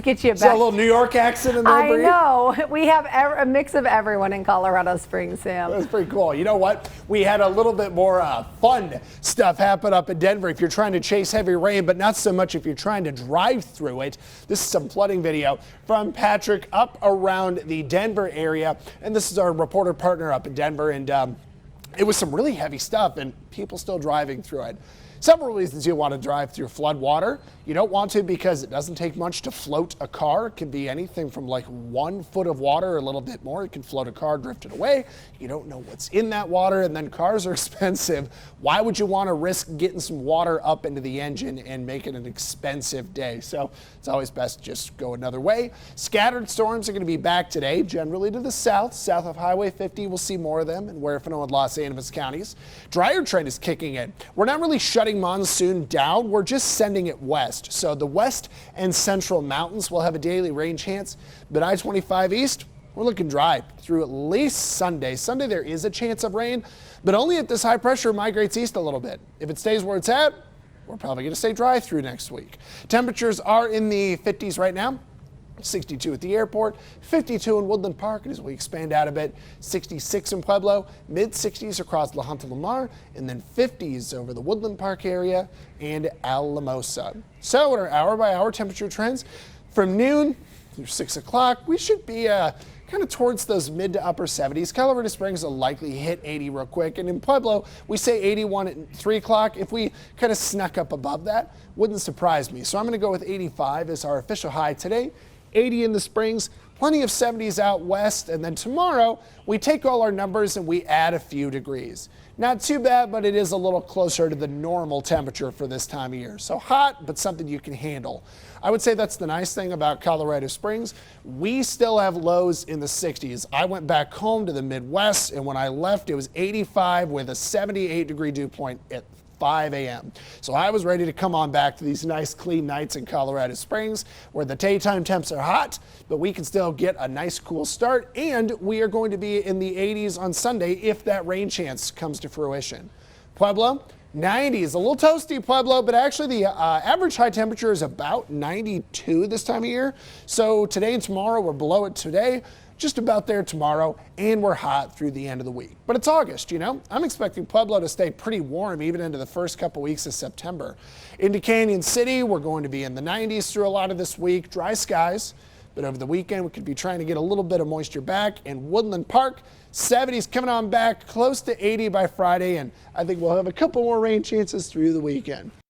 get you back. Is that a little New York accent in there, I Bree? know. We have a mix of everyone in Colorado Springs, Sam. That's pretty cool. You know what? We had a little bit more fun stuff happen up in Denver if you're trying to chase heavy rain, but not so much if you're trying to drive through it. This is some flooding video from Patrick up around the Denver area, and this is our reporter partner up in Denver, and it was some really heavy stuff and people still driving through it. Several reasons you want to drive through flood water. You don't want to because it doesn't take much to float a car. It can be anything from like 1 foot of water or a little bit more. It can float a car, drift it away. You don't know what's in that water, and then cars are expensive. Why would you want to risk getting some water up into the engine and make it an expensive day? So it's always best to just go another way. Scattered storms are going to be back today, generally to the south of Highway 50. We'll see more of them in Huerfano and Los Animas counties. Drier trend is kicking in. We're not really shutting monsoon down, we're just sending it west. So the west and central mountains will have a daily rain chance, but I-25 east, we're looking dry through at least Sunday. Sunday there is a chance of rain, but only if this high pressure migrates east a little bit. If it stays where it's at, we're probably going to stay dry through next week. Temperatures are in the 50s right now. 62 at the airport, 52 in Woodland Park, and as we expand out a bit, 66 in Pueblo, mid-60s across La Junta Lamar, and then 50s over the Woodland Park area and Alamosa. So in our hour-by-hour temperature trends, from noon through 6 o'clock, we should be kind of towards those mid to upper 70s. Colorado Springs will likely hit 80 real quick, and in Pueblo, we say 81 at 3 o'clock. If we kind of snuck up above that, wouldn't surprise me. So I'm going to go with 85 as our official high today. 80 in the Springs, plenty of 70s out west, and then tomorrow we take all our numbers and we add a few degrees. Not too bad, but it is a little closer to the normal temperature for this time of year. So hot, but something you can handle. I would say that's the nice thing about Colorado Springs. We still have lows in the 60s. I went back home to the Midwest, and when I left, it was 85 with a 78-degree dew point at 5 a.m. So I was ready to come on back to these nice clean nights in Colorado Springs where the daytime temps are hot, but we can still get a nice cool start, and we are going to be in the 80s on Sunday if that rain chance comes to fruition. Pueblo, 90s, a little toasty Pueblo, but actually the average high temperature is about 92 this time of year. So today and tomorrow we're below it today, just about there tomorrow, and we're hot through the end of the week. But it's August, you know? I'm expecting Pueblo to stay pretty warm even into the first couple weeks of September. Into Canyon City, we're going to be in the 90s through a lot of this week. Dry skies, but over the weekend we could be trying to get a little bit of moisture back. In Woodland Park, 70s coming on back, close to 80 by Friday, and I think we'll have a couple more rain chances through the weekend.